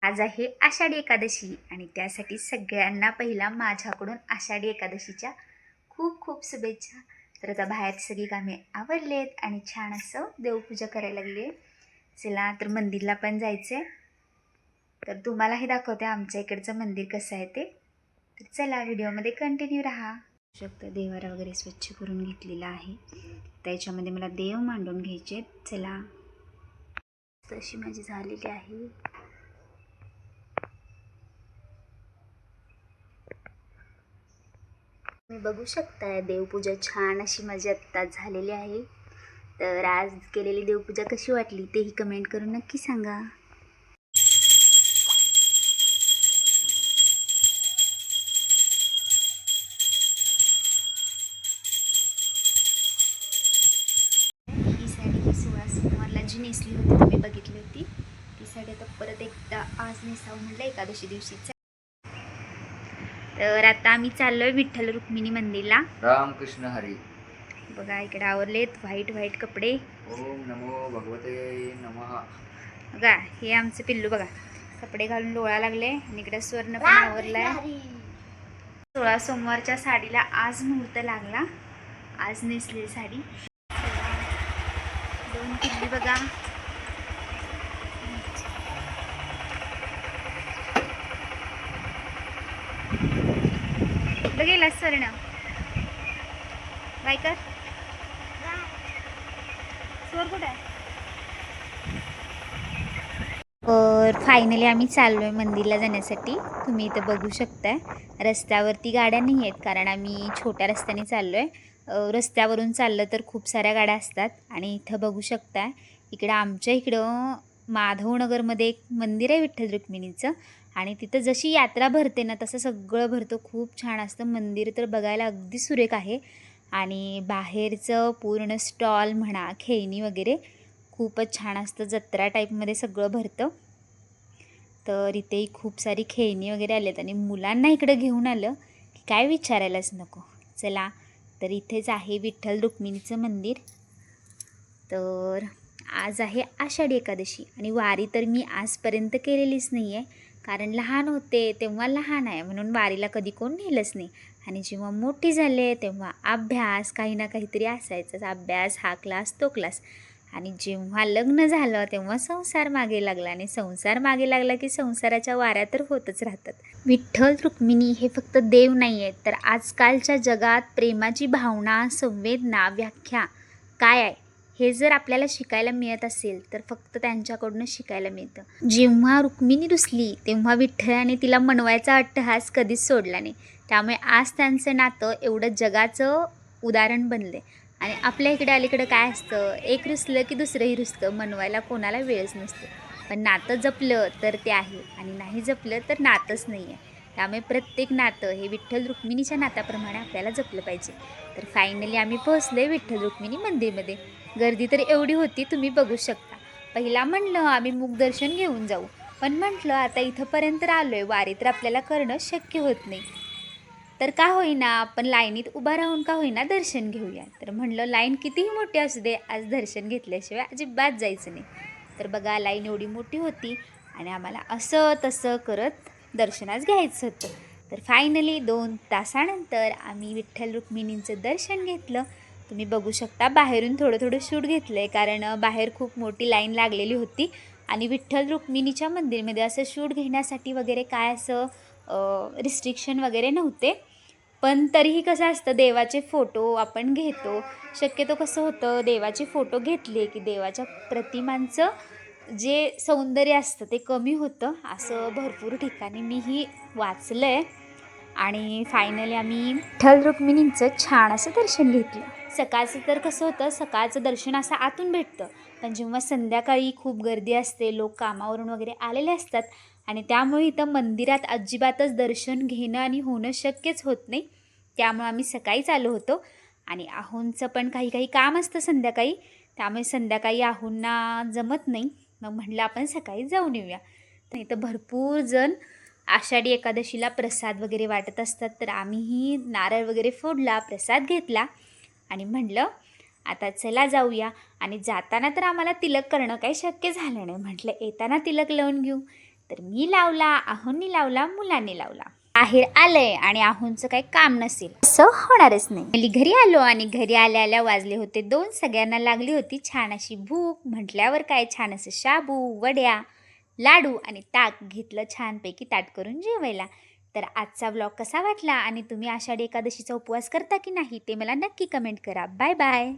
आज आहे आषाढी एकादशी आणि त्यासाठी सगळ्यांना पहिला माझ्याकडून आषाढी एकादशीच्या खूप खूप शुभेच्छा। तर आता बाहेर सगळी कामे आवरलेत आणि छान असं देवपूजा करायला लागली। चला तर मंदिरला पण जायचंय, तर तुम्हालाही दाखवते आमच्या इकडचं मंदिर कसं आहे ते। तर चला व्हिडिओमध्ये कंटिन्यू राहा। शकता देवारा वगैरे स्वच्छ करून घेतलेला आहे, त्याच्यामध्ये मला देव मांडून घ्यायचे। चला तशी माझी झालेली आहे। तुम्ही बघू शकताय देवपूजा छान अशी माझी आत्ता झालेली आहे। तर आज केलेली देवपूजा कशी वाटली तेही कमेंट करून नक्की सांगा। ही साडी मी सोमवारला जी नेसली होती तुम्ही बघितली होती, ती साडी आता परत एकदा आज नेसावं म्हटलं एकादशी दिवशीच। तर आता आम्ही चाललोय विठ्ठल रुक्मिणी मंदिरला। रामकृष्ण हरी। बघा इकडे आवरलेत व्हाईट कपडे। ओम नमो भगवते नमः। बघा हे आमचे पिल्लू बघा कपडे घालून लोळा लागले आणि इकडे स्वर्ण पण आवरलाय। 16 सोमवारच्या साडीला आज मुहूर्त लागला, आज नेसलेली साडी। दोन पिल्ली बघा, गेला स्वर्ण बाय कर स्वर कुठे आहे। तर फायनली आम्ही चाललोय मंदिरला जाण्यासाठी। तुम्ही इथं बघू शकताय रस्त्यावरती गाड्या नाही आहेत, कारण आम्ही छोट्या रस्त्याने चाललोय। रस्त्यावरून चाललं तर खूप साऱ्या गाड्या असतात आणि इथं बघू शकताय इकडं आमच्या इकडं माधवनगरमध्ये एक मंदिर आहे विठ्ठल रुक्मिणीचं, आणि तिथं जशी यात्रा भरते ना तसं सगळं भरतं। खूप छान असतं मंदिर, तर बघायला अगदी सुरेख आहे। आणि बाहेरचं पूर्ण स्टॉल म्हणा खेळणी वगैरे खूपच छान असतं, जत्रा टाईपमध्ये सगळं भरतं। तर इथेही खूप सारी खेळणी वगैरे आलेत आणि मुलांना इकडं घेऊन आलं की काय विचारायलाच नको। चला तर इथेच आहे विठ्ठल रुक्मिणीचं मंदिर। तर आज आहे आषाढी एकादशी आणि वारी तर मी आजपर्यंत केलेलीच नाही आहे, कारण लहान होते तेव्हा लहान आहे म्हणून वारीला कधी कोण नेलंच नाही। आणि जेव्हा मोठी झाले तेव्हा अभ्यास काही ना काहीतरी असायचंच, अभ्यास हा क्लास तो क्लास। आणि जेव्हा लग्न झालं तेव्हा संसार मागे लागला, आणि संसार मागे लागला की संसाराच्या वाऱ्या तर होतच राहतात। विठ्ठल रुक्मिणी हे फक्त देव नाही आहेत, तर आजकालच्या जगात प्रेमाची भावना, संवेदना, व्याख्या काय आहे हे जर आपल्याला शिकायला मिळत असेल तर फक्त त्यांच्याकडूनच शिकायला मिळतं। जेव्हा रुक्मिणी रुसली तेव्हा विठ्ठलाने तिला मनवायचा अट्टहास कधीच सोडला नाही, त्यामुळे आज त्यांचं नातं एवढं जगाचं उदाहरण बनले। आणि आपल्या इकडे अलीकडे काय असतं, एक रुसलं की दुसरंही रुसतं, मनवायला कोणाला वेळच नसतो। पण नातं जपलं तर ते आहे आणि नाही जपलं तर नातंच नाही आहे। त्यामुळे प्रत्येक नातं हे विठ्ठल रुक्मिणीच्या नात्याप्रमाणे आपल्याला जपलं पाहिजे। तर फायनली आम्ही पोहोचले विठ्ठल रुक्मिणी मंदिरमध्ये। गर्दी तर एवढी होती तुम्ही बघू शकता। पहिला म्हणलं आम्ही मुखदर्शन घेऊन जाऊ, पण म्हटलं आता इथंपर्यंत आलोय, वारी तर आपल्याला करणं शक्य होत नाही, तर का होईना आपण लाईनीत उभा राहून का होईना दर्शन घेऊया। तर म्हणलं लाईन कितीही मोठी असू दे, आज दर्शन घेतल्याशिवाय अजिबात जायचं नाही। तर बघा लाईन एवढी मोठी होती आणि आम्हाला असं तसं करत दर्शनास घ्यायचं होतं। तर फायनली 2 तासानंतर आम्ही विठ्ठल रुक्मिणींचं दर्शन घेतलं। तुम्ही बघू शकता बाहेरून थोडं शूट घेतलं आहे, कारण बाहेर खूप मोठी लाईन लागलेली होती आणि विठ्ठल रुक्मिणीच्या मंदिरमध्ये असं शूट घेण्यासाठी वगैरे काय असं रिस्ट्रिक्शन वगैरे नव्हते। पण तरीही कसं असतं, देवाचे फोटो आपण घेतो, शक्यतो कसं होतं देवाचे फोटो घेतले की देवाच्या प्रतिमांचं जे सौंदर्य असतं ते कमी होतं, असं भरपूर ठिकाणी मीही वाचलं आहे। आणि फायनली आम्ही विठ्ठल रुक्मिणींचं छान असं दर्शन घेतलं। सकाळचं तर कसं होतं, सकाळचं दर्शन असं आतून भेटतं, पण जेव्हा संध्याकाळी खूप गर्दी असते, लोक कामावरून वगैरे आलेले असतात आणि त्यामुळे इथं मंदिरात अजिबातच दर्शन घेणं आणि होणं शक्यच होत नाही। त्यामुळे आम्ही सकाळीच आलो होतो आणि आहोंचं पण काही काम असतं संध्याकाळी, त्यामुळे संध्याकाळी आहोंना जमत नाही, मग म्हटलं आपण सकाळी जाऊन येऊया। तर इथं भरपूर जण आषाढी एकादशीला प्रसाद वगैरे वाटत असतात, तर आम्हीही नारळ वगैरे फोडला, प्रसाद घेतला आणि म्हटलं आता चला जाऊया। आणि जाताना तर आम्हाला तिलक करणं काही शक्य झालं नाही, म्हटलं येताना तिलक लावून घेऊ। तर मी लावला, आहोंनी लावला, मुलांनी लावला. बाहेर आलंय आणि आहोंचं काही काम नसेल असं होणारच नाही. मी घरी आलो आणि घरी आल्या आल्या वाजले होते 2. सगळ्यांना लागली होती छान अशी भूक. म्हटल्यावर काय छान असं शाबू, वड्या, लाडू आणि ताक घेतलं छानपैकी ताट करून जेवायला. तर आजचा व्लॉग कसा वाटला आणि तुम्ही आषाढी एकादशीचा उपवास करता की नाही ते मला नक्की कमेंट करा. Bye bye.